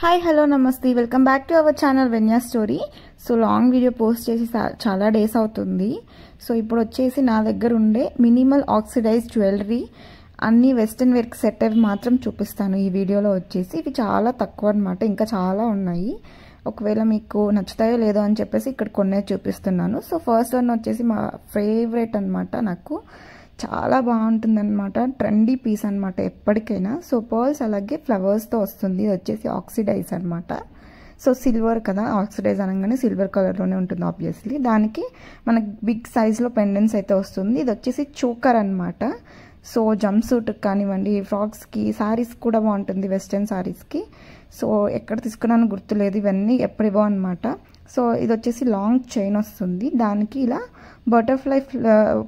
Hi hello నమస్తే welcome back to our channel వెన్యా story. So long video post చేసి చాలా days అవుతుంది. So ఇప్పుడు వచ్చేసి నా దగ్గర ఉండే మినిమల్ ఆక్సిడైజ్ జ్యువెలరీ అన్ని వెస్ట్రన్ వేర్కి సెట్ అవి మాత్రం చూపిస్తాను ఈ వీడియోలో. వచ్చేసి ఇవి చాలా తక్కువ అనమాట, ఇంకా చాలా ఉన్నాయి. ఒకవేళ మీకు నచ్చుతాయో లేదో అని చెప్పేసి ఇక్కడ కొన్నే చూపిస్తున్నాను. సో ఫస్ట్ వన్ వచ్చేసి మా ఫేవరెట్ అనమాట, నాకు చాలా బాగుంటుంది అనమాట. ట్రెండీ పీస్ అనమాట ఎప్పటికైనా. సో పర్ల్స్ అలాగే ఫ్లవర్స్తో వస్తుంది. ఇది వచ్చేసి ఆక్సిడైజ్ అనమాట. సో సిల్వర్ కదా, ఆక్సిడైజ్ అనగానే సిల్వర్ కలర్లోనే ఉంటుంది ఆబ్వియస్లీ. దానికి మనకి బిగ్ సైజ్లో పెండెంట్స్ అయితే వస్తుంది. ఇది వచ్చేసి చోకర్ అనమాట. సో జంప్ సూట్కి కానివ్వండి, ఫ్రాక్స్కి, శారీస్ కూడా బాగుంటుంది, వెస్ట్రన్ శారీస్కి. సో ఎక్కడ తీసుకున్నాను గుర్తులేదు, ఇవన్నీ ఎప్పుడివో అనమాట. సో ఇది వచ్చేసి లాంగ్ చైన్ వస్తుంది, దానికి ఇలా బటర్ఫ్లై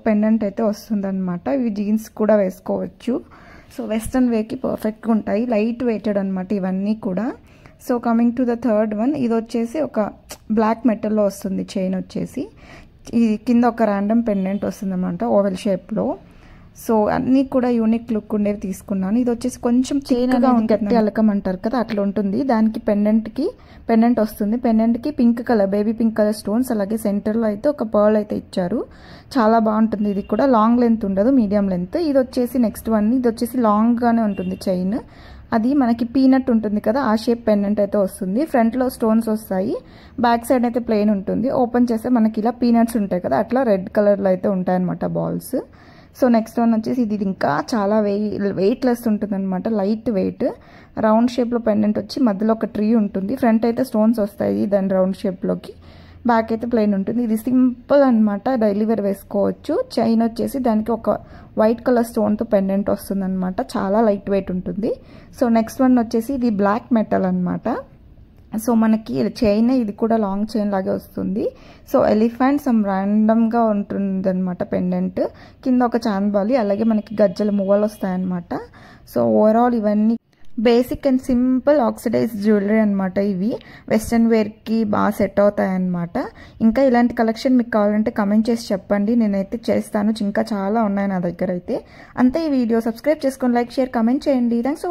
పెండెంట్ అయితే వస్తుంది అనమాట. ఇవి జీన్స్ కూడా వేసుకోవచ్చు. సో వెస్ట్రన్ వేకి పర్ఫెక్ట్గా ఉంటాయి, లైట్ వెయిటెడ్ అనమాట ఇవన్నీ కూడా. So coming to the third one, ఇది వచ్చేసి ఒక బ్లాక్ మెటల్లో వస్తుంది చైన్ వచ్చేసి. ఇది కింద ఒక ర్యాండమ్ పెండెంట్ వస్తుంది అనమాట ఓవెల్ షేప్లో. సో అన్నీ కూడా యూనిక్ లుక్ ఉండేవి తీసుకున్నాను. ఇది వచ్చేసి కొంచెం చైన్గా గట్టి అలకం అంటారు కదా, అట్లా ఉంటుంది. దానికి పెండెంట్ వస్తుంది. పెండెంట్కి pink colour, baby pink colour stones, అలాగే సెంటర్లో అయితే ఒక పర్ల్ అయితే ఇచ్చారు. చాలా బాగుంటుంది. ఇది కూడా లాంగ్ లెంత్ ఉండదు, మీడియం లెంత్. ఇది వచ్చేసి నెక్స్ట్ వన్, ఇది వచ్చేసి లాంగ్గానే ఉంటుంది చైన్. అది మనకి పీనట్ ఉంటుంది కదా, ఆ షేప్ పెండెంట్ అయితే వస్తుంది. ఫ్రంట్లో స్టోన్స్ వస్తాయి, బ్యాక్ సైడ్ అయితే ప్లెయిన్ ఉంటుంది. ఓపెన్ చేస్తే మనకి ఇలా పీనట్స్ ఉంటాయి కదా, అట్లా రెడ్ కలర్లో అయితే ఉంటాయి అనమాట బాల్స్. సో నెక్స్ట్ వన్ వచ్చేసి ఇది ఇంకా చాలా వెయిట్లెస్ ఉంటుంది అనమాట, లైట్ వెయిట్. రౌండ్ షేప్లో పెండెంట్ వచ్చి మధ్యలో ఒక ట్రీ ఉంటుంది. ఫ్రంట్ అయితే స్టోన్స్ వస్తాయి దాని రౌండ్ షేప్లోకి, బ్యాక్ అయితే ప్లెయిన్ ఉంటుంది. ఇది సింపుల్ అనమాట, డైలీ వేర్ వేసుకోవచ్చు. చైన్ వచ్చేసి దానికి ఒక వైట్ కలర్ స్టోన్తో పెండెంట్ వస్తుంది అనమాట, చాలా లైట్ వెయిట్ ఉంటుంది. సో నెక్స్ట్ వన్ వచ్చేసి ఇది బ్లాక్ మెటల్ అనమాట. సో మనకి చైన్ ఇది కూడా లాంగ్ చైన్ లాగే వస్తుంది. సో ఎలిఫెంట్ సమ్ ర్యాండమ్గా ఉంటుంది అనమాట పెండెంట్. కింద ఒక చాంద్బాలి, అలాగే మనకి గజ్జల మువ్వలు వస్తాయన్నమాట. సో ఓవరాల్ ఇవన్నీ basic and simple oxidise jewellery అనమాట. ఇవి వెస్ట్రన్ వేర్కి బాగా సెట్ అవుతాయన్నమాట. ఇంకా ఇలాంటి కలెక్షన్ మీకు కావాలంటే కమెంట్ చేసి చెప్పండి, నేనైతే చేస్తాను. ఇంకా చాలా ఉన్నాయి నా దగ్గర అయితే. అంతే ఈ వీడియో. సబ్స్క్రైబ్ చేసుకొని లైక్, షేర్, కమెంట్ చేయండి. థ్యాంక్స్.